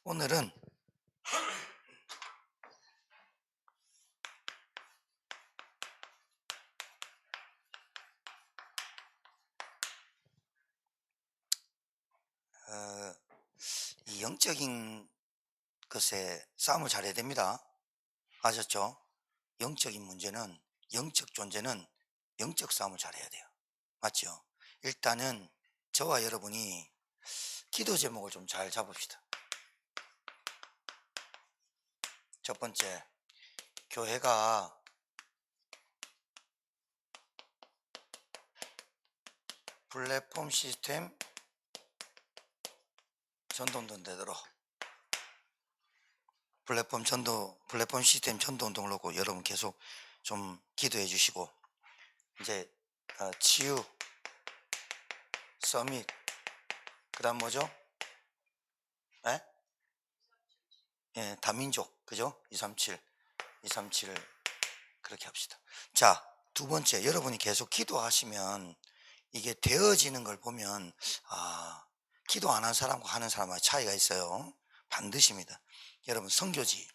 오늘은 이 영적인 것에 싸움을 잘해야 됩니다. 아셨죠? 영적인 문제는, 영적 존재는 영적 싸움을 잘해야 돼요. 맞죠? 일단은 저와 여러분이 기도 제목을 좀 잘 잡읍시다. 첫 번째, 교회가 플랫폼 시스템 전도운동 되도록, 플랫폼 시스템 전도운동을 하고 여러분 계속 좀 기도해 주시고, 이제 치유 서밋, 그 다음 뭐죠? 예? 예, 다민족, 그죠? 237 그렇게 합시다. 자, 두 번째, 여러분이 계속 기도하시면 이게 되어지는 걸 보면, 기도 안 한 사람과 하는 사람과 차이가 있어요. 반드시입니다. 여러분, 선교지,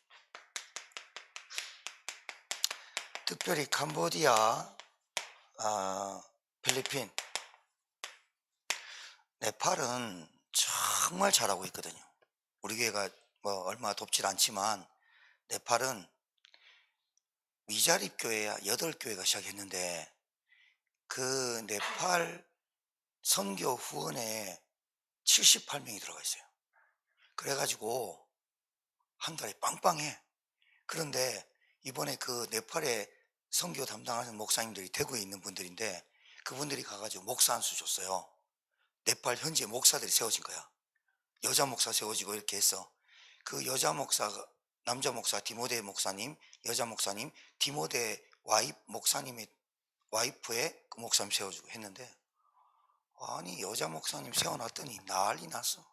특별히 캄보디아, 필리핀, 네팔은 정말 잘하고 있거든요. 우리 교회가 뭐 얼마 돕질 않지만 네팔은 미자립 교회야 8교회가 시작했는데, 그 네팔 선교 후원에 78명이 들어가 있어요. 그래가지고 한 달에 빵빵해. 그런데 이번에 그 네팔에 선교 담당하는 목사님들이 대구에 있는 분들인데, 그분들이 가가지고 목사 한 수 줬어요. 네팔 현지에 목사들이 세워진 거야. 여자 목사 세워지고 이렇게 해서, 그 여자 목사가, 남자 목사 디모데 목사님, 여자 목사님 디모데 목사님의 와이프의 그 목사님 세워주고 했는데, 아니 여자 목사님 세워놨더니 난리 났어.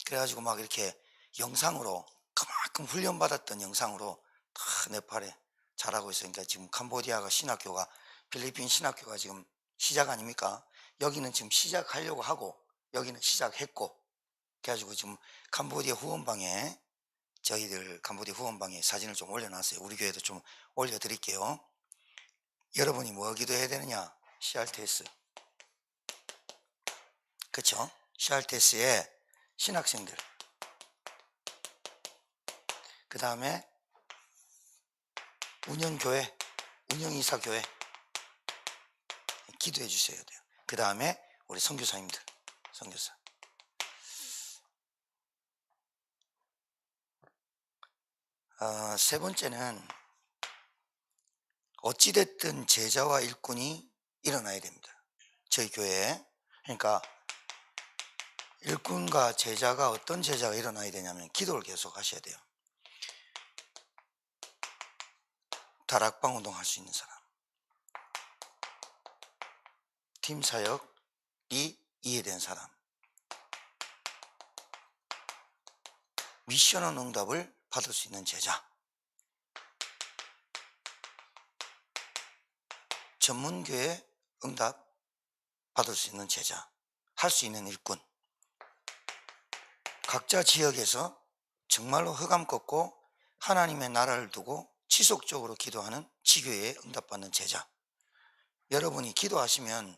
그래가지고 막 이렇게 영상으로, 그만큼 훈련받았던 영상으로 다 네팔에 잘하고 있어요. 그러니까 지금 캄보디아가 신학교가, 필리핀 신학교가 지금 시작 아닙니까? 여기는 지금 시작하려고 하고 여기는 시작했고, 그래가지고 지금 캄보디아 후원방에, 저희들 캄보디아 후원방에 사진을 좀 올려놨어요. 우리 교회도 좀 올려드릴게요. 여러분이 뭐 기도해야 되느냐? CRTS, 그쵸? CRTS에 신학생들, 그 다음에 운영교회, 운영이사교회 기도해 주셔야 돼요. 그 다음에 우리 선교사님들, 선교사. 세 번째는 어찌됐든 제자와 일꾼이 일어나야 됩니다. 저희 교회에. 그러니까 일꾼과 제자가, 어떤 제자가 일어나야 되냐면 기도를 계속 하셔야 돼요. 다락방 운동 할 수 있는 사람, 팀 사역이 이해된 사람, 미션원 응답을 받을 수 있는 제자, 전문교회 응답 받을 수 있는 제자, 할 수 있는 일꾼, 각자 지역에서 정말로 흑암 꺾고 하나님의 나라를 두고 지속적으로 기도하는 지교회에 응답받는 제자. 여러분이 기도하시면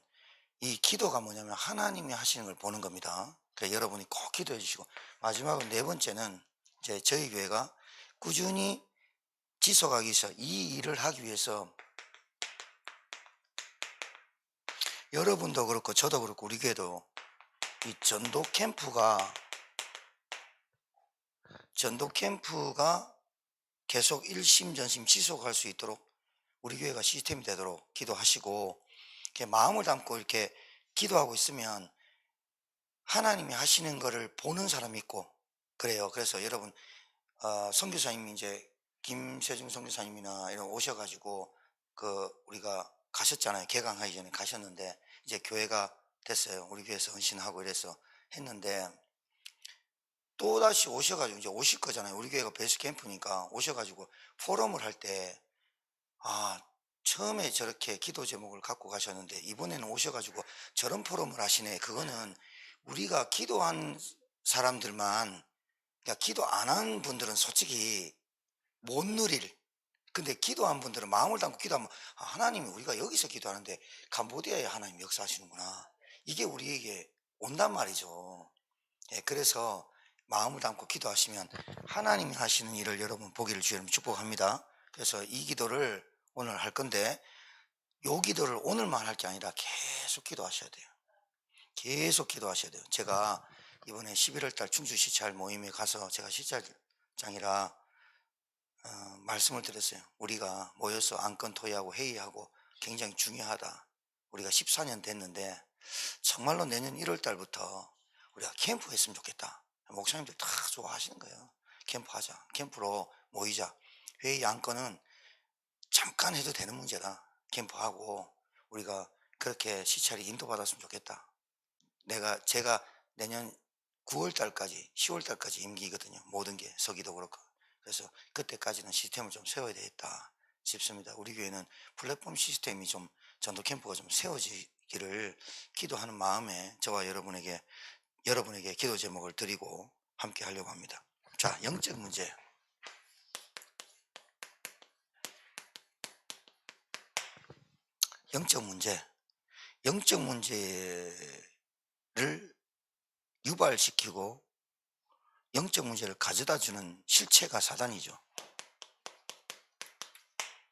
이 기도가 뭐냐면 하나님이 하시는 걸 보는 겁니다. 그래서 여러분이 꼭 기도해 주시고, 마지막으로 네 번째는 이제 저희 교회가 꾸준히 지속하기 위해서, 이 일을 하기 위해서 여러분도 그렇고 저도 그렇고 우리 교회도 이 전도 캠프가 계속 일심전심 지속할 수 있도록 우리 교회가 시스템이 되도록 기도하시고, 이렇게 마음을 담고 이렇게 기도하고 있으면 하나님이 하시는 거를 보는 사람이 있고 그래요. 그래서 여러분, 선교사님이 이제 김세중 선교사님이나 이런 오셔가지고 우리가 가셨잖아요. 개강하기 전에 가셨는데 이제 교회가 됐어요. 우리 교회에서 헌신하고 이래서 했는데, 또다시 오셔가지고 이제 오실 거잖아요. 우리 교회가 베이스 캠프니까 오셔가지고 포럼을 할 때, 처음에 저렇게 기도 제목을 갖고 가셨는데 이번에는 오셔가지고 저런 포럼을 하시네. 그거는 우리가 기도한 사람들만 그러니까 기도 안 한 분들은 솔직히 못 누릴, 근데 기도한 분들은 마음을 담고 기도하면 아, 하나님이 우리가 여기서 기도하는데 캄보디아에 하나님 역사하시는구나, 이게 우리에게 온단 말이죠. 예, 그래서 마음을 담고 기도하시면 하나님이 하시는 일을 여러분 보기를 주님 축복합니다. 그래서 이 기도를 오늘 할 건데, 요 기도를 오늘만 할 게 아니라 계속 기도하셔야 돼요. 계속 기도하셔야 돼요. 제가 이번에 11월 달 충주 시찰 모임에 가서 제가 시찰장이라 말씀을 드렸어요. 우리가 모여서 안건 토의하고 회의하고 굉장히 중요하다. 우리가 14년 됐는데 정말로 내년 1월 달부터 우리가 캠프 했으면 좋겠다. 목사님들 다 좋아하시는 거예요. 캠프 하자. 캠프로 모이자. 회의 안건은 잠깐 해도 되는 문제다. 캠프하고 우리가 그렇게 시찰이 인도받았으면 좋겠다. 제가 내년 9월 달까지 10월 달까지 임기거든요. 모든 게 서기도 그렇고. 그래서 그때까지는 시스템을 좀 세워야 되겠다 싶습니다. 우리 교회는 플랫폼 시스템이 좀, 전도 캠프가 좀 세워지기를 기도하는 마음에 저와 여러분에게 기도 제목을 드리고 함께 하려고 합니다. 자, 영적 문제. 영적 문제를 유발시키고 영적 문제를 가져다 주는 실체가 사단이죠.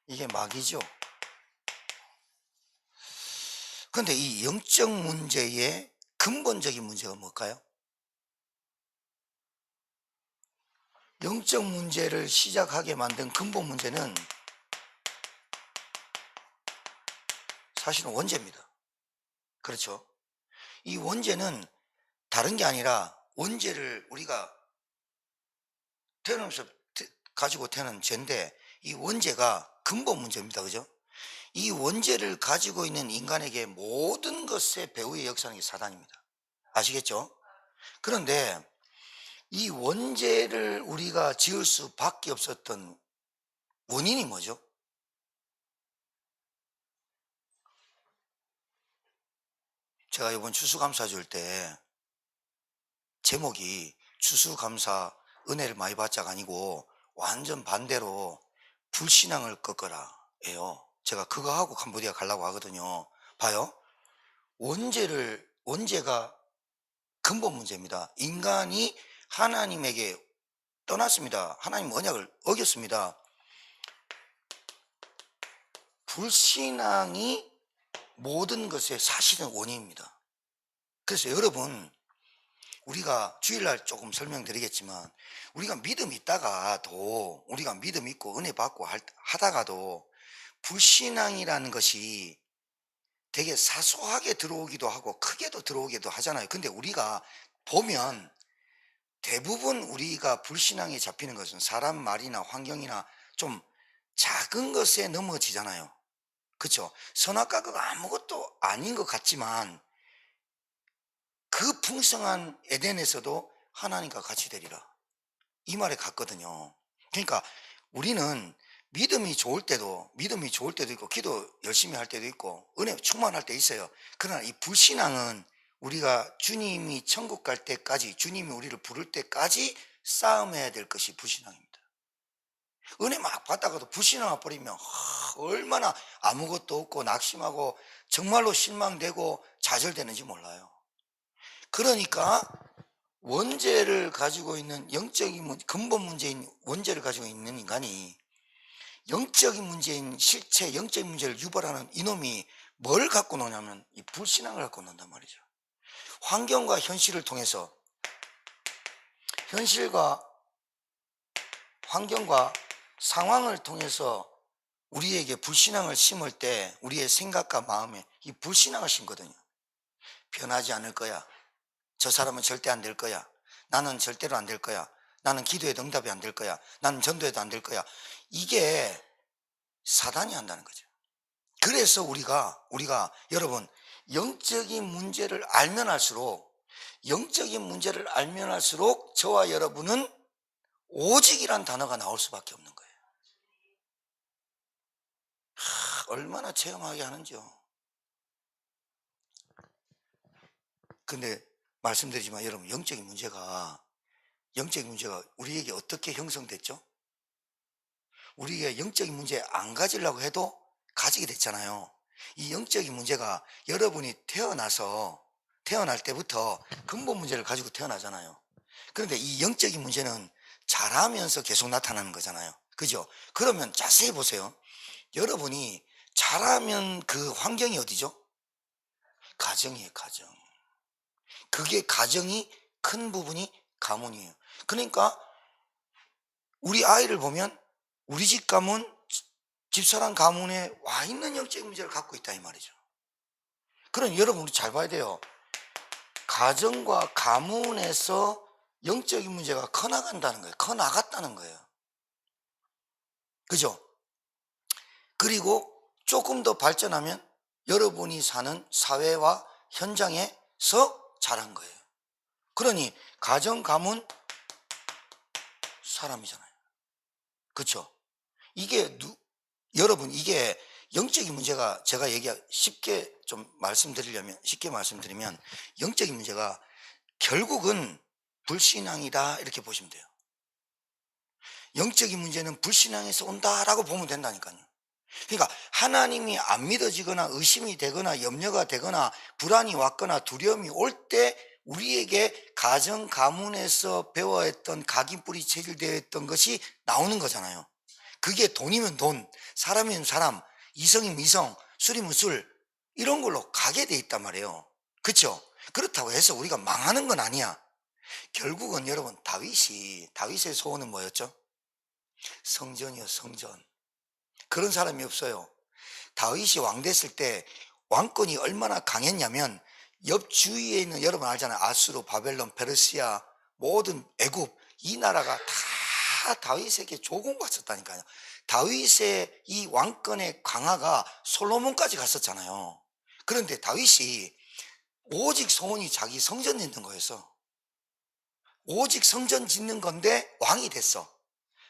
이게 마귀죠. 그런데 이 영적 문제의 근본적인 문제가 뭘까요? 영적 문제를 시작하게 만든 근본 문제는 사실은 원죄입니다. 그렇죠? 이 원죄는 다른 게 아니라, 원죄를 우리가 태어나면서 가지고 태어난 죄인데, 이 원죄가 근본 문제입니다. 그죠? 이 원죄를 가지고 있는 인간에게 모든 것의 배후의 역사는 사단입니다. 아시겠죠? 그런데 이 원죄를 우리가 지을 수밖에 없었던 원인이 뭐죠? 제가 이번 추수감사 줄 때 제목이 추수감사 은혜를 많이 받자가 아니고 완전 반대로 불신앙을 꺾어라 예요. 제가 그거 하고 캄보디아 가려고 하거든요. 봐요. 원죄가 근본 문제입니다. 인간이 하나님에게 떠났습니다. 하나님 언약을 어겼습니다. 불신앙이 모든 것의 사실은 원인입니다. 그래서 여러분, 우리가 주일날 조금 설명드리겠지만, 우리가 믿음 있다가도, 우리가 믿음 있고 은혜 받고 하다가도 불신앙이라는 것이 되게 사소하게 들어오기도 하고 크게도 들어오기도 하잖아요. 근데 우리가 보면 대부분 우리가 불신앙에 잡히는 것은 사람 말이나 환경이나 좀 작은 것에 넘어지잖아요. 그렇죠? 선악과가 아무것도 아닌 것 같지만 그 풍성한 에덴에서도 하나님과 같이 되리라, 이 말에 같거든요. 그러니까 우리는 믿음이 좋을 때도 있고, 기도 열심히 할 때도 있고, 은혜 충만할 때 있어요. 그러나 이 불신앙은 우리가 주님이 천국 갈 때까지, 주님이 우리를 부를 때까지 싸움해야 될 것이 불신앙입니다. 은혜 막 받다가도 불신앙을 버리면 얼마나 아무것도 없고 낙심하고 정말로 실망되고 좌절되는지 몰라요. 그러니까 원죄를 가지고 있는 근본 문제인 원죄를 가지고 있는 인간이 영적인 문제인 실체, 영적인 문제를 유발하는 이놈이 뭘 갖고 노냐면 이 불신앙을 갖고 논단 말이죠. 환경과 현실을 통해서, 환경과 상황을 통해서 우리에게 불신앙을 심을 때 우리의 생각과 마음에 이 불신앙을 심거든요. 변하지 않을 거야. 저 사람은 절대 안 될 거야. 나는 절대로 안 될 거야. 나는 기도에도 응답이 안 될 거야. 나는 전도해도 안 될 거야. 이게 사단이 한다는 거죠. 그래서 우리가 여러분, 영적인 문제를 알면 알수록 저와 여러분은 오직이란 단어가 나올 수밖에 없는 거예요. 얼마나 체험하게 하는지요. 근데 말씀드리지만 여러분, 영적인 문제가 영적인 문제가 우리에게 어떻게 형성됐죠? 우리가 영적인 문제 안 가지려고 해도 가지게 됐잖아요. 이 영적인 문제가 여러분이 태어날 때부터 근본 문제를 가지고 태어나잖아요. 그런데 이 영적인 문제는 자라면서 계속 나타나는 거잖아요. 그죠? 그러면 자세히 보세요. 여러분이 자라면 그 환경이 어디죠? 가정이에요, 가정. 그게 가정이 큰 부분이 가문이에요. 그러니까 우리 아이를 보면 우리 집 가문, 집사람 가문에 와 있는 영적인 문제를 갖고 있다 이 말이죠. 그럼 여러분 우리 잘 봐야 돼요. 가정과 가문에서 영적인 문제가 커나간다는 거예요. 커나갔다는 거예요. 그죠? 그리고 조금 더 발전하면 여러분이 사는 사회와 현장에서 자란 거예요. 그러니 가정, 가문, 사람이잖아요. 그렇죠? 이게 여러분 이게 영적인 문제가 제가 쉽게 말씀드리면 영적인 문제가 결국은 불신앙이다 이렇게 보시면 돼요. 영적인 문제는 불신앙에서 온다라고 보면 된다니까요. 그러니까 하나님이 안 믿어지거나 의심이 되거나 염려가 되거나 불안이 왔거나 두려움이 올 때 우리에게 가정 가문에서 배워했던 각인뿌리 체질되어 있던 것이 나오는 거잖아요. 그게 돈이면 돈, 사람이면 사람, 이성이면 이성, 술이면 술 이런 걸로 가게 돼 있단 말이에요. 그렇죠? 그렇다고 해서 우리가 망하는 건 아니야. 결국은 여러분 다윗의 소원은 뭐였죠? 성전이요, 성전. 그런 사람이 없어요. 다윗이 왕 됐을 때 왕권이 얼마나 강했냐면 옆 주위에 있는 여러분 알잖아요. 아수르, 바벨론, 페르시아, 모든 애굽 이 나라가 다 다윗에게 조공받았다니까요. 다윗의 이 왕권의 강화가 솔로몬까지 갔었잖아요. 그런데 다윗이 오직 소원이 자기 성전 짓는 거였어. 오직 성전 짓는 건데 왕이 됐어.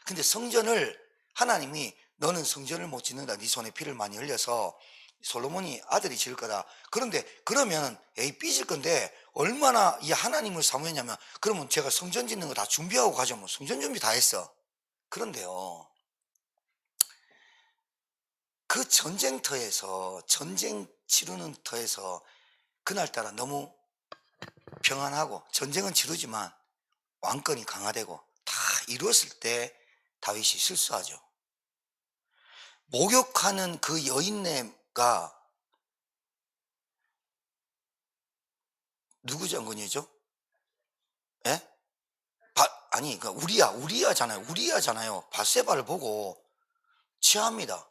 근데 성전을 하나님이 너는 성전을 못 짓는다. 네 손에 피를 많이 흘려서 솔로몬이 아들이 지을 거다. 그런데 그러면 삐질 건데 얼마나 이 하나님을 사모했냐면 그러면 제가 성전 짓는 거 다 준비하고 가죠. 뭐 성전 준비 다 했어. 그런데요. 그 전쟁터에서 전쟁 치르는 터에서 그날따라 너무 평안하고 전쟁은 치르지만 왕권이 강화되고 다 이루었을 때 다윗이 실수하죠. 목욕하는 그 여인네가 누구 장군이죠? 예? 아니, 그 우리아잖아요. 바세바를 보고 취합니다.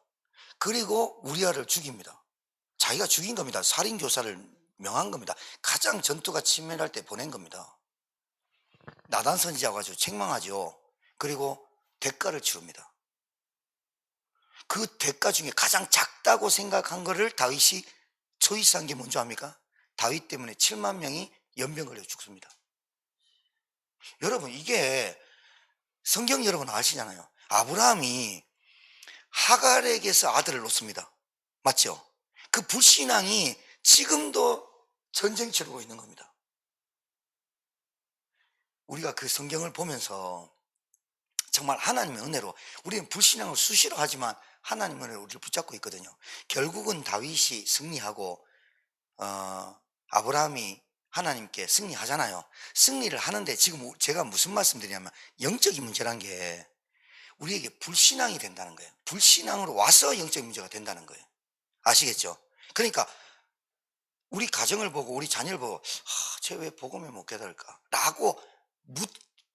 그리고 우리아를 죽입니다. 자기가 죽인 겁니다. 살인교사를 명한 겁니다. 가장 전투가 치밀할 때 보낸 겁니다. 나단 선지자가 아주 책망하죠. 그리고 대가를 치릅니다. 그 대가 중에 가장 작다고 생각한 거를 다윗이 초이스한 게 뭔지 압니까? 다윗 때문에 7만 명이 연병 걸려 죽습니다. 여러분 이게 성경 여러분 아시잖아요. 아브라함이 하갈에게서 아들을 놓습니다. 맞죠? 그 불신앙이 지금도 전쟁 치르고 있는 겁니다. 우리가 그 성경을 보면서 정말 하나님의 은혜로 우리는 불신앙을 수시로 하지만 하나님의 은혜로 우리를 붙잡고 있거든요. 결국은 다윗이 승리하고 아브라함이 하나님께 승리하잖아요. 승리를 하는데 지금 제가 무슨 말씀드리냐면 영적인 문제란 게 우리에게 불신앙이 된다는 거예요. 불신앙으로 와서 영적인 문제가 된다는 거예요. 아시겠죠? 그러니까 우리 가정을 보고 우리 자녀를 보고 쟤 왜 복음에 못 깨달을까? 라고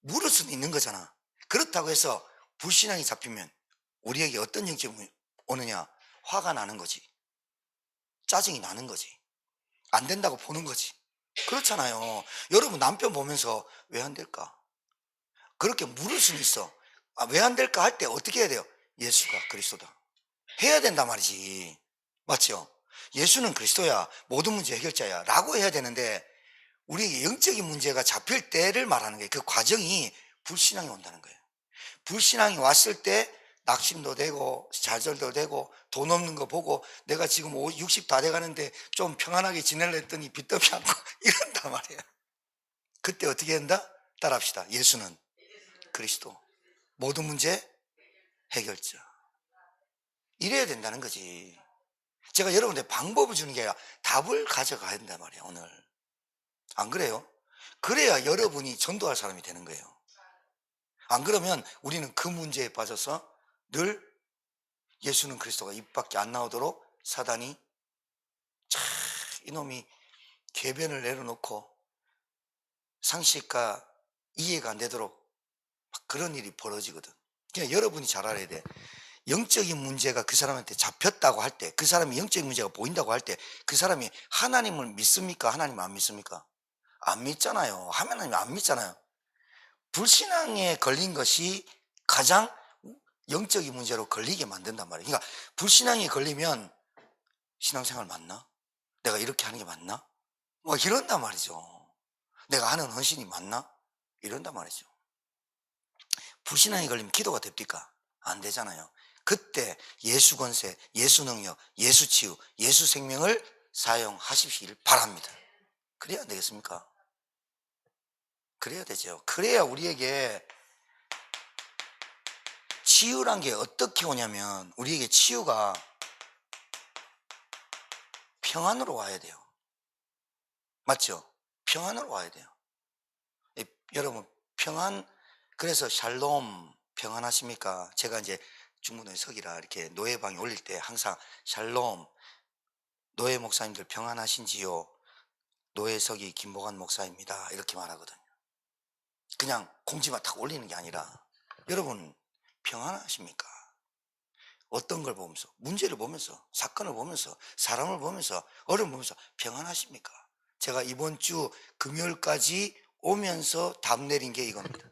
물을 수도 있는 거잖아. 그렇다고 해서 불신앙이 잡히면 우리에게 어떤 영적인 문제가 오느냐? 화가 나는 거지. 짜증이 나는 거지. 안 된다고 보는 거지. 그렇잖아요. 여러분 남편 보면서 왜 안 될까? 그렇게 물을 수는 있어. 왜 안 될까 할 때 어떻게 해야 돼요? 예수가 그리스도다. 해야 된단 말이지. 맞죠? 예수는 그리스도야. 모든 문제 해결자야. 라고 해야 되는데 우리에게 영적인 문제가 잡힐 때를 말하는 거예요. 그 과정이 불신앙이 온다는 거예요. 불신앙이 왔을 때 낙심도 되고 좌절도 되고 돈 없는 거 보고 내가 지금 60 다 돼가는데 좀 평안하게 지내려 했더니 빚더미 않고 이런단 말이에요. 그때 어떻게 한다? 따라합시다. 예수는 그리스도. 모든 문제 해결자. 이래야 된다는 거지. 제가 여러분들 방법을 주는 게 아니라 답을 가져가야 된단 말이에요, 오늘. 안 그래요? 그래야 여러분이 전도할 사람이 되는 거예요. 안 그러면 우리는 그 문제에 빠져서 늘 예수는 그리스도가 입 밖에 안 나오도록 사단이 이놈이 궤변을 내려놓고 상식과 이해가 안 되도록 막 그런 일이 벌어지거든. 그냥 여러분이 잘 알아야 돼. 영적인 문제가 그 사람한테 잡혔다고 할 때, 그 사람이 영적인 문제가 보인다고 할 때, 그 사람이 하나님을 믿습니까? 하나님을 안 믿습니까? 안 믿잖아요. 하나님 안 믿잖아요. 불신앙에 걸린 것이 가장 영적인 문제로 걸리게 만든단 말이에요. 그러니까 불신앙에 걸리면 신앙생활 맞나? 내가 이렇게 하는 게 맞나? 뭐 이런단 말이죠. 내가 하는 헌신이 맞나? 이런단 말이죠. 불신앙에 걸리면 기도가 됩니까? 안 되잖아요. 그때 예수 권세, 예수 능력, 예수 치유, 예수 생명을 사용하시길 바랍니다. 그래야 안 되겠습니까? 그래야 되죠. 그래야 우리에게 치유란 게 어떻게 오냐면, 우리에게 치유가 평안으로 와야 돼요. 맞죠? 평안으로 와야 돼요. 여러분, 평안, 그래서 샬롬, 평안하십니까? 제가 이제 중문에 서기라 이렇게 노예방에 올릴 때 항상 샬롬, 노예 목사님들 평안하신지요? 노예석이 김보관 목사입니다. 이렇게 말하거든요. 그냥 공지만 탁 올리는 게 아니라, 여러분 평안하십니까? 어떤 걸 보면서, 문제를 보면서, 사건을 보면서, 사람을 보면서, 어려움을 보면서 평안하십니까? 제가 이번 주 금요일까지 오면서 답 내린 게 이겁니다.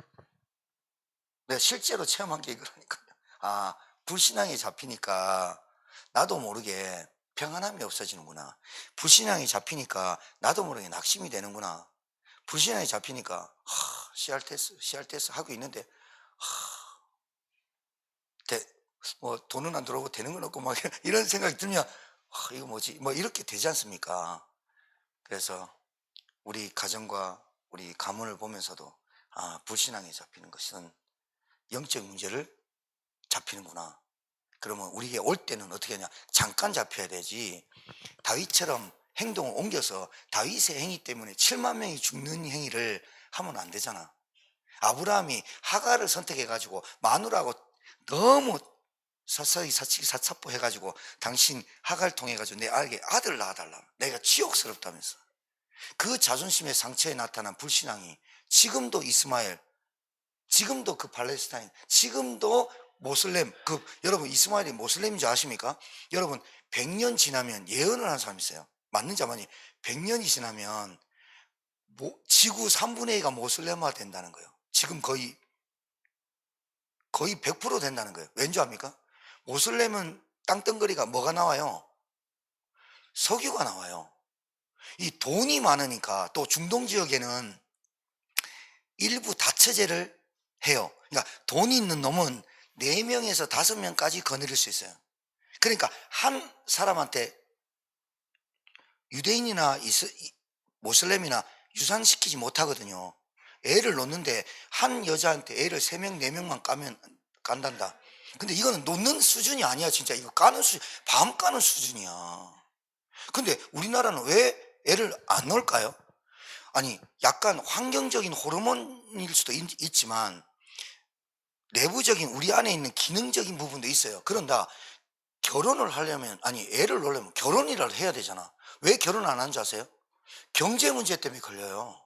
내가 실제로 체험한 게 이거라니까요. 아, 불신앙에 잡히니까 나도 모르게 평안함이 없어지는구나. 불신앙이 잡히니까 나도 모르게 낙심이 되는구나. 불신앙이 잡히니까 씨알테스 하고 있는데 뭐 돈은 안 들어오고 되는 건 없고 막 이런 생각이 들면 이거 뭐지? 뭐 이렇게 되지 않습니까? 그래서 우리 가정과 우리 가문을 보면서도 불신앙에 잡히는 것은 영적 문제를 잡히는구나. 그러면 우리에게 올 때는 어떻게 하냐? 잠깐 잡혀야 되지. 다윗처럼 행동을 옮겨서 다윗의 행위 때문에 7만 명이 죽는 행위를 하면 안 되잖아. 아브라함이 하갈을 선택해가지고 마누라하고 너무 서서히 사차포 해가지고 당신 하갈 통해가지고 내 아에게 아들 낳아달라. 내가 치욕스럽다면서. 그 자존심의 상처에 나타난 불신앙이 지금도 이스마엘, 지금도 그 팔레스타인, 지금도 모슬렘, 여러분 이스마엘이 모슬렘인 줄 아십니까? 여러분 100년 지나면 예언을 하는 사람이 있어요. 맞는 자만이 100년이 지나면 지구 3분의 2가 모슬렘화 된다는 거예요. 지금 거의 100% 된다는 거예요. 왠지 압니까? 모슬렘은 땅덩어리가 뭐가 나와요? 석유가 나와요. 이 돈이 많으니까 또 중동 지역에는 일부 다처제를 해요. 그러니까 돈이 있는 놈은 4명에서 5명까지 거느릴 수 있어요. 그러니까 한 사람한테 유대인이나 모슬렘이나 유산시키지 못하거든요. 애를 놓는데 한 여자한테 애를 3명, 4명만 깐단다. 근데 이거는 놓는 수준이 아니야. 진짜 이거 까는 수준, 밤 까는 수준이야. 근데 우리나라는 왜 애를 안 넣을까요? 아니, 약간 환경적인 호르몬일 수도 있지만 내부적인 우리 안에 있는 기능적인 부분도 있어요. 그런다 결혼을 하려면, 아니 애를 놓으려면 결혼이라도 해야 되잖아. 왜 결혼 안 하는 줄 아세요? 경제 문제 때문에 걸려요.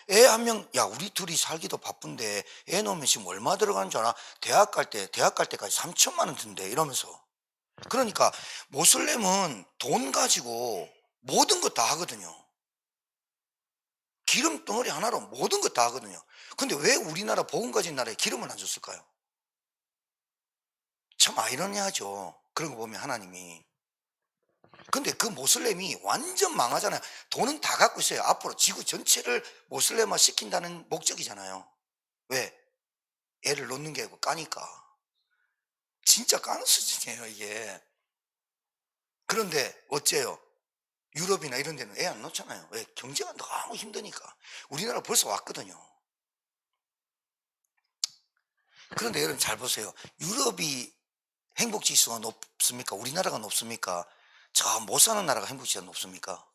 애 한 명, 야 우리 둘이 살기도 바쁜데 애 놓으면 지금 얼마 들어가는 줄 알아? 대학 갈 때까지 3천만 원 든대 이러면서. 그러니까 모슬렘은 돈 가지고 모든 것 다 하거든요. 기름 덩어리 하나로 모든 것 다 하거든요. 근데 왜 우리나라 복음 가진 나라에 기름을 안 줬을까요? 참 아이러니하죠. 그런 거 보면 하나님이. 근데 그 모슬렘이 완전 망하잖아요. 돈은 다 갖고 있어요. 앞으로 지구 전체를 모슬렘화 시킨다는 목적이잖아요. 왜? 애를 놓는 게 아니고 까니까. 진짜 까는 수준이에요 이게. 그런데 어째요? 유럽이나 이런 데는 애 안 놓잖아요. 왜? 경제가 너무 힘드니까. 우리나라 벌써 왔거든요. 그런데 여러분 잘 보세요. 유럽이 행복 지수가 높습니까? 우리나라가 높습니까? 저 못 사는 나라가 행복 지수가 높습니까?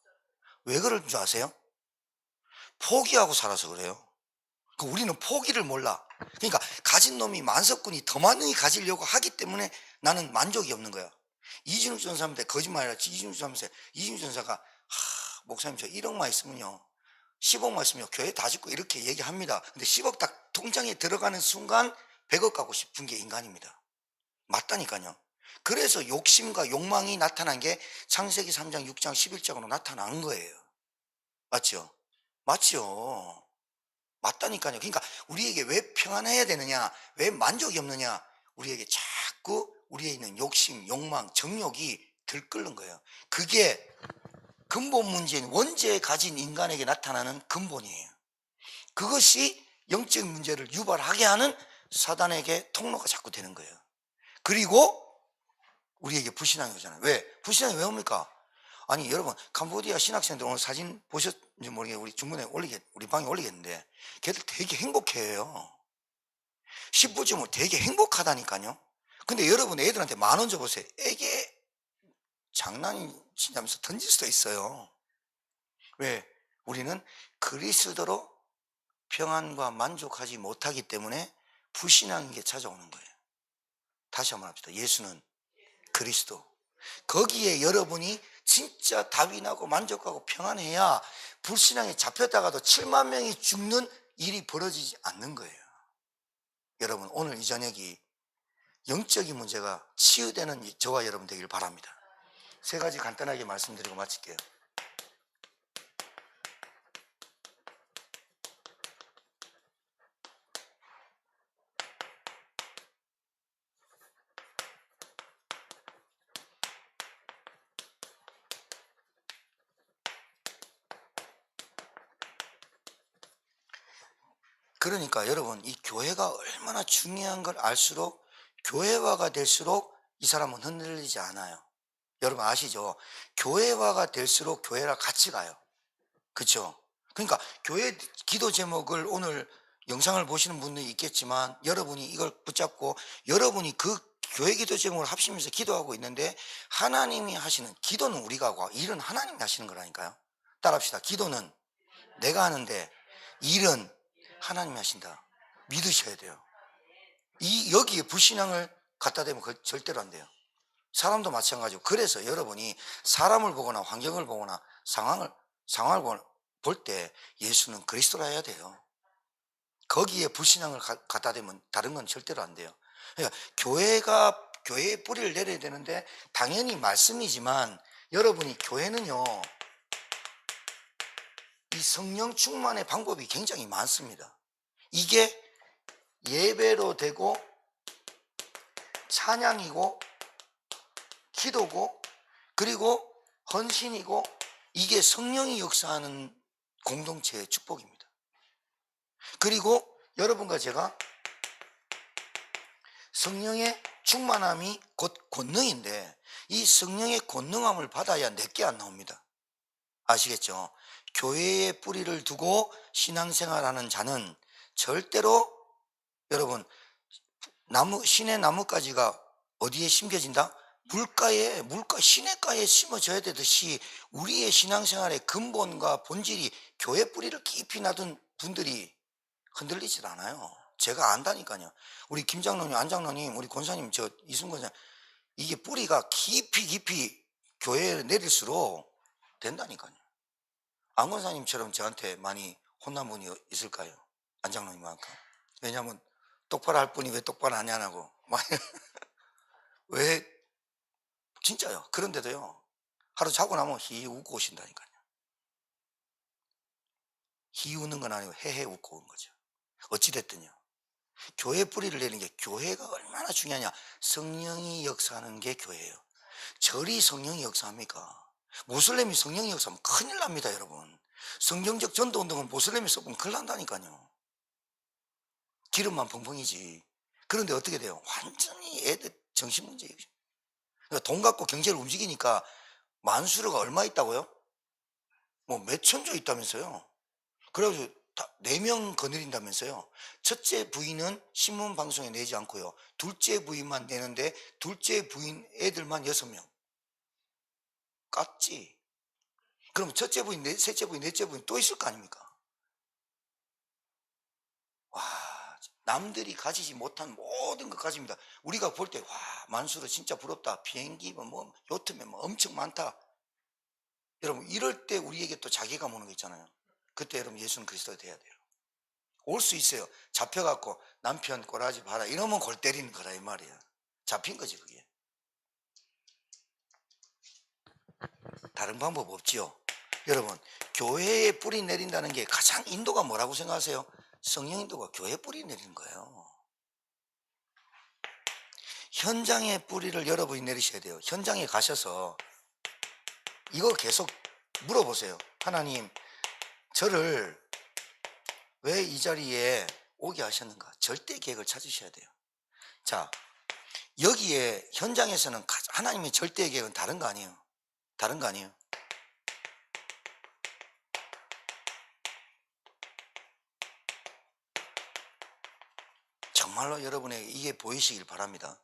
왜 그럴 줄 아세요? 포기하고 살아서 그래요. 우리는 포기를 몰라. 그러니까 가진 놈이 만석군이 더 많이 가지려고 하기 때문에 나는 만족이 없는 거야. 이준욱 전사한테 거짓말이라 이준욱 전사가 목사님 저 1억만 있으면요 10억만 있으면 교회 다 짓고 이렇게 얘기합니다. 근데 10억 딱 통장에 들어가는 순간 100억 갖고 싶은 게 인간입니다. 맞다니까요. 그래서 욕심과 욕망이 나타난 게 창세기 3장 6장 11장으로 나타난 거예요. 맞죠? 맞죠? 맞다니까요. 그러니까 우리에게 왜 평안해야 되느냐, 왜 만족이 없느냐, 우리에게 자꾸 우리에 있는 욕심, 욕망, 정욕이 들끓는 거예요. 그게 근본 문제인 원죄에 가진 인간에게 나타나는 근본이에요. 그것이 영적 문제를 유발하게 하는 사단에게 통로가 자꾸 되는 거예요. 그리고 우리에게 불신앙이 오잖아요. 왜? 불신앙이 왜 옵니까? 아니 여러분 캄보디아 신학생들 오늘 사진 보셨는지 모르겠는데 우리 중간에 우리 방에 올리겠는데 걔들 되게 행복해요. 10부쯤은 되게 행복하다니까요. 근데 여러분 애들한테 10,000원 줘보세요. 애게 장난이냐면서 던질 수도 있어요. 왜? 우리는 그리스도로 평안과 만족하지 못하기 때문에 불신앙인 게 찾아오는 거예요. 다시 한번 합시다. 예수는 그리스도. 거기에 여러분이 진짜 답이 나고 만족하고 평안해야 불신앙에 잡혔다가도 7만 명이 죽는 일이 벌어지지 않는 거예요. 여러분 오늘 이 저녁이 영적인 문제가 치유되는 저와 여러분 되길 바랍니다. 세 가지 간단하게 말씀드리고 마칠게요. 그러니까 여러분 이 교회가 얼마나 중요한 걸 알수록 교회화가 될수록 이 사람은 흔들리지 않아요. 여러분 아시죠? 교회화가 될수록 교회랑 같이 가요. 그렇죠? 그러니까 교회 기도 제목을 오늘 영상을 보시는 분들이 있겠지만 여러분이 이걸 붙잡고 여러분이 그 교회 기도 제목을 합치면서 기도하고 있는데 하나님이 하시는 기도는 우리가 하고 일은 하나님이 하시는 거라니까요. 따라합시다. 기도는 내가 하는데 일은 하나님이 하신다. 믿으셔야 돼요. 여기에 불신앙을 갖다 대면 절대로 안 돼요. 사람도 마찬가지고. 그래서 여러분이 사람을 보거나 환경을 보거나 상황을 볼 때 예수는 그리스도라 해야 돼요. 거기에 불신앙을 갖다 대면 다른 건 절대로 안 돼요. 그러니까 교회의 뿌리를 내려야 되는데 당연히 말씀이지만 여러분이 교회는요 이 성령 충만의 방법이 굉장히 많습니다. 이게 예배로 되고 찬양이고 기도고 그리고 헌신이고 이게 성령이 역사하는 공동체의 축복입니다. 그리고 여러분과 제가 성령의 충만함이 곧 권능인데 이 성령의 권능함을 받아야 내게 안 나옵니다. 아시겠죠? 교회에 뿌리를 두고 신앙생활하는 자는 절대로 여러분 신의 나뭇가지가 어디에 심겨진다? 시냇가에 심어져야 되듯이 우리의 신앙생활의 근본과 본질이 교회 뿌리를 깊이 놔둔 분들이 흔들리질 않아요. 제가 안다니까요. 우리 김 장로님, 안 장로님, 우리 권사님, 이순 권사님 이게 뿌리가 깊이 교회에 내릴수록 된다니까요. 안 권사님처럼 저한테 많이 혼난 분이 있을까요? 안 장로님만큼. 왜냐하면 똑바로 할 분이 왜 똑바로 안 하냐고. 왜 진짜요. 그런데도요 하루 자고 나면 히 웃고 오신다니까요. 히 웃는 건 아니고 헤헤 웃고 온 거죠. 어찌됐든요 교회 뿌리를 내는 게 교회가 얼마나 중요하냐. 성령이 역사하는 게 교회예요. 절이 성령이 역사합니까? 모슬렘이 성령이 역사하면 큰일 납니다. 여러분 성경적 전도운동은 모슬렘이 써보면 큰일 난다니까요. 기름만 펑펑이지. 그런데 어떻게 돼요? 완전히 애들 정신문제예요. 그러니까 돈 갖고 경제를 움직이니까 만수르가 얼마 있다고요? 뭐 몇천조 있다면서요. 그래가지고 4명 거느린다면서요. 첫째 부인은 신문 방송에 내지 않고요. 둘째 부인만 내는데 둘째 부인 애들만 6명. 깠지. 그럼 첫째 부인, 셋째 부인, 넷째 부인 또 있을 거 아닙니까? 와, 남들이 가지지 못한 모든 것 가집니다. 우리가 볼 때, 와, 만수르 진짜 부럽다. 비행기, 뭐, 요트면 뭐 엄청 많다. 여러분, 이럴 때 우리에게 또 자괴감 오는 거 있잖아요. 그때 여러분 예수는 그리스도가 돼야 돼요. 올 수 있어요. 잡혀갖고 남편 꼬라지 봐라. 이러면 골 때리는 거라, 이 말이야. 잡힌 거지, 그게. 다른 방법 없지요. 여러분, 교회에 뿌리 내린다는 게 가장 인도가 뭐라고 생각하세요? 성령 인도가 교회에 뿌리 내리는 거예요. 현장에 뿌리를 여러분이 내리셔야 돼요. 현장에 가셔서 이거 계속 물어보세요. 하나님, 저를 왜 이 자리에 오게 하셨는가? 절대 계획을 찾으셔야 돼요. 자, 여기에 현장에서는 하나님의 절대 계획은 다른 거 아니에요? 다른 거 아니에요? 정말로 여러분에게 이게 보이시길 바랍니다.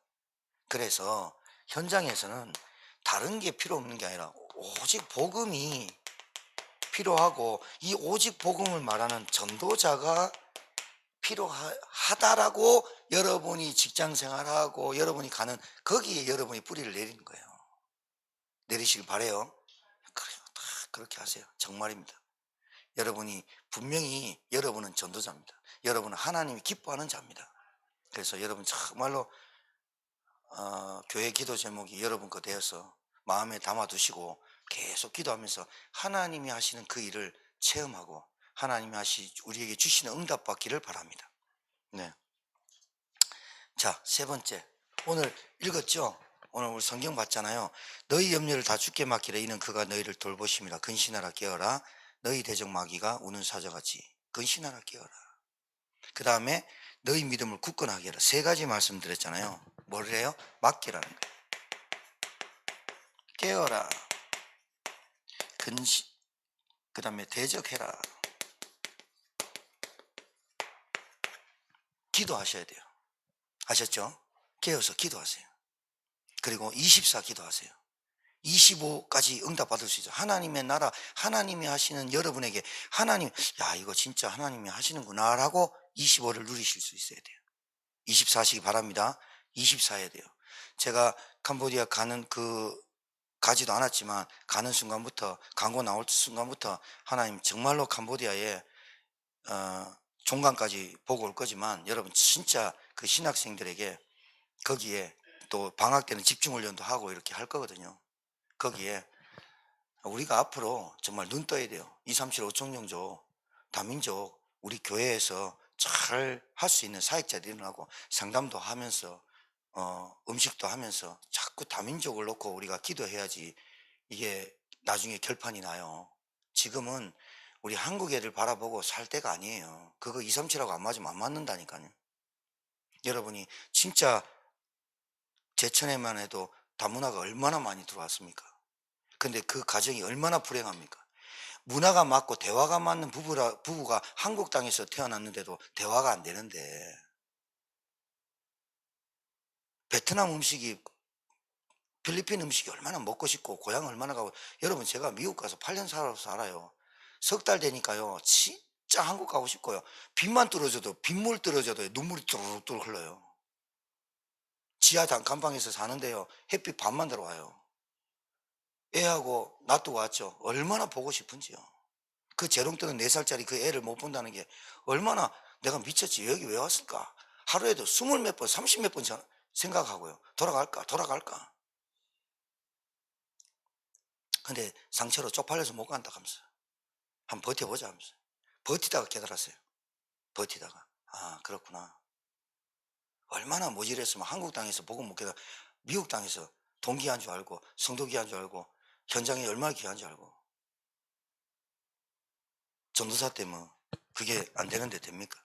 그래서 현장에서는 다른 게 필요 없는 게 아니라 오직 복음이 필요하고, 이 오직 복음을 말하는 전도자가 필요하다라고 여러분이 직장 생활하고 여러분이 가는 거기에 여러분이 뿌리를 내리는 거예요. 내리시길 바래요. 그래요. 다 그렇게 하세요. 정말입니다. 여러분이 분명히 여러분은 전도자입니다. 여러분은 하나님이 기뻐하는 자입니다. 그래서 여러분 정말로 교회 기도 제목이 여러분 거 되어서 마음에 담아두시고 계속 기도하면서 하나님이 하시는 그 일을 체험하고 하나님이 우리에게 주시는 응답 받기를 바랍니다. 네. 자, 세 번째. 오늘 읽었죠? 오늘 우리 성경 봤잖아요. 너희 염려를 다 주께 맡기라. 이는 그가 너희를 돌보심이라. 근신하라 깨어라. 너희 대적 마귀가 우는 사자같이 근신하라 깨어라. 그 다음에 너희 믿음을 굳건하게 하라. 세 가지 말씀드렸잖아요. 뭘 해요? 맡기라는 거예요. 깨어라. 그 다음에 대적해라. 기도하셔야 돼요. 아셨죠? 깨어서 기도하세요. 그리고 24 기도하세요. 25까지 응답 받을 수 있어요. 하나님의 나라, 하나님이 하시는 여러분에게 하나님, 야, 이거 진짜 하나님이 하시는구나 라고 25를 누리실 수 있어야 돼요. 24 하시기 바랍니다. 24 해야 돼요. 제가 캄보디아 가지도 않았지만 가는 순간부터, 광고 나올 순간부터 하나님 정말로 캄보디아에 종강까지 보고 올 거지만 여러분 진짜 그 신학생들에게 거기에 또 방학 때는 집중훈련도 하고 이렇게 할 거거든요. 거기에 우리가 앞으로 정말 눈 떠야 돼요. 237 5청룡조 다민족 우리 교회에서 잘 할 수 있는 사역자들이 일어나고 상담도 하면서 음식도 하면서 자꾸 다민족을 놓고 우리가 기도해야지 이게 나중에 결판이 나요. 지금은 우리 한국 애들 바라보고 살 때가 아니에요. 그거 237하고 안 맞으면 안 맞는다니까요. 여러분이 진짜 제천에만 해도 다문화가 얼마나 많이 들어왔습니까? 근데 그 가정이 얼마나 불행합니까? 문화가 맞고 대화가 맞는 부부가 한국 땅에서 태어났는데도 대화가 안 되는데, 베트남 음식이, 필리핀 음식이 얼마나 먹고 싶고 고향 얼마나 가고. 여러분, 제가 미국 가서 8년 살아서 알아요. 석 달 되니까요 진짜 한국 가고 싶고요. 빗만 떨어져도, 빗물 떨어져도 눈물이 뚜루룩 흘러요. 지하 단칸방에서 사는데요 햇빛 반만 들어와요. 애하고 놔두고 왔죠. 얼마나 보고 싶은지요. 그 재롱뜨는 4살짜리 그 애를 못 본다는 게 얼마나 내가 미쳤지. 여기 왜 왔을까? 하루에도 20 몇 번, 30 몇 번 생각하고요. 돌아갈까? 근데 상처로 쪽팔려서 못 간다 하면서 한번 버텨보자 하면서 버티다가 깨달았어요. 버티다가 그렇구나. 얼마나 모질했으면 한국 땅에서 복음 못 깨달아 미국 땅에서 동기한 줄 알고 성도 귀한 줄 알고 현장에 얼마나 귀한 줄 알고. 전도사 때문에 그게 안 되는데 됩니까?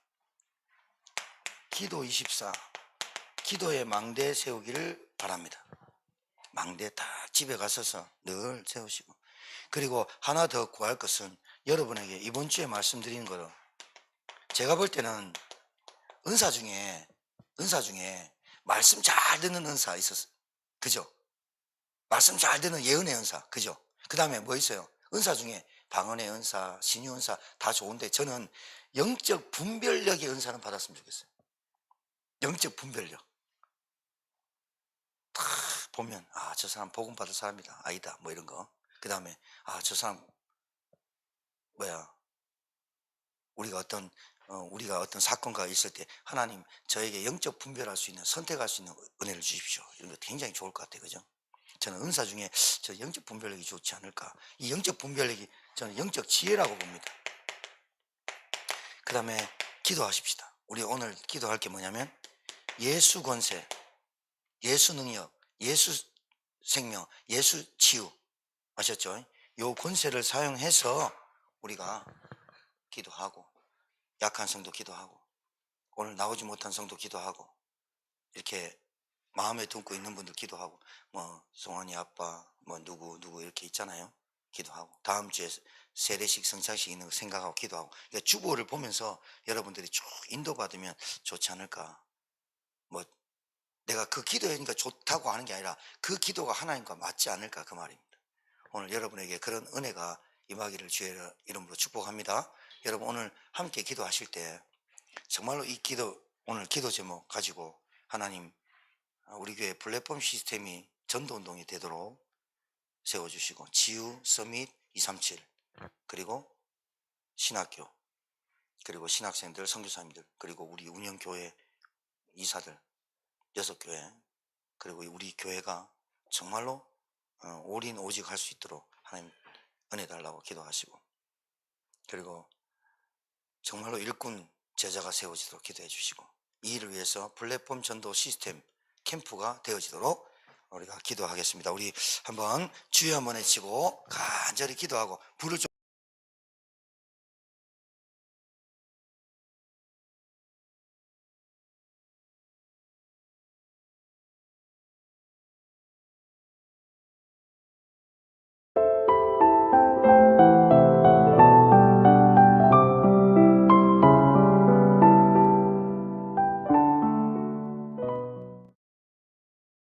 기도 24 기도의 망대 세우기를 바랍니다. 망대 다 집에 가셔서 늘 세우시고. 그리고 하나 더 구할 것은 여러분에게 이번 주에 말씀드린 거로 제가 볼 때는 은사 중에 말씀 잘 듣는 은사 있었어요. 그죠? 말씀 잘 듣는 예언의 은사. 그죠? 그다음에 뭐 있어요? 은사 중에 방언의 은사, 신유 은사 다 좋은데 저는 영적 분별력의 은사는 받았으면 좋겠어요. 영적 분별력. 딱 보면 아, 저 사람 복음 받을 사람이다. 아니다. 뭐 이런 거. 그다음에 아, 저 사람 뭐야? 우리가 어떤 사건가 있을 때 하나님 저에게 영적 분별할 수 있는 선택할 수 있는 은혜를 주십시오. 이런 거 굉장히 좋을 것 같아요. 그죠? 저는 은사 중에 저 영적 분별력이 좋지 않을까. 이 영적 분별력이 저는 영적 지혜라고 봅니다. 그 다음에 기도하십시다. 우리 오늘 기도할 게 뭐냐면 예수 권세, 예수 능력, 예수 생명, 예수 치유. 아셨죠? 요 권세를 사용해서 우리가 기도하고 약한 성도 기도하고 오늘 나오지 못한 성도 기도하고 이렇게 마음에 품고 있는 분들 기도하고 뭐 송환이 아빠 뭐 누구 이렇게 있잖아요. 기도하고 다음 주에 세례식 성찬식 있는 거 생각하고 기도하고 그러니까 주보를 보면서 여러분들이 쭉 인도받으면 좋지 않을까. 뭐 내가 그 기도하니까 좋다고 하는 게 아니라 그 기도가 하나님과 맞지 않을까 그 말입니다. 오늘 여러분에게 그런 은혜가 임하기를 주의 이름으로 축복합니다. 여러분 오늘 함께 기도하실 때 정말로 이 기도 오늘 기도 제목 가지고 하나님 우리 교회 플랫폼 시스템이 전도운동이 되도록 세워주시고 지유, 서밋 237 그리고 신학교 그리고 신학생들, 선교사님들 그리고 우리 운영교회 이사들 6교회 그리고 우리 교회가 정말로 올인 오직 할 수 있도록 하나님 은혜 달라고 기도하시고 그리고 정말로 일꾼 제자가 세워지도록 기도해 주시고 이 일을 위해서 플랫폼 전도 시스템 캠프가 되어지도록 우리가 기도하겠습니다. 우리 한번 주여 한번 외치고 간절히 기도하고 불을 좀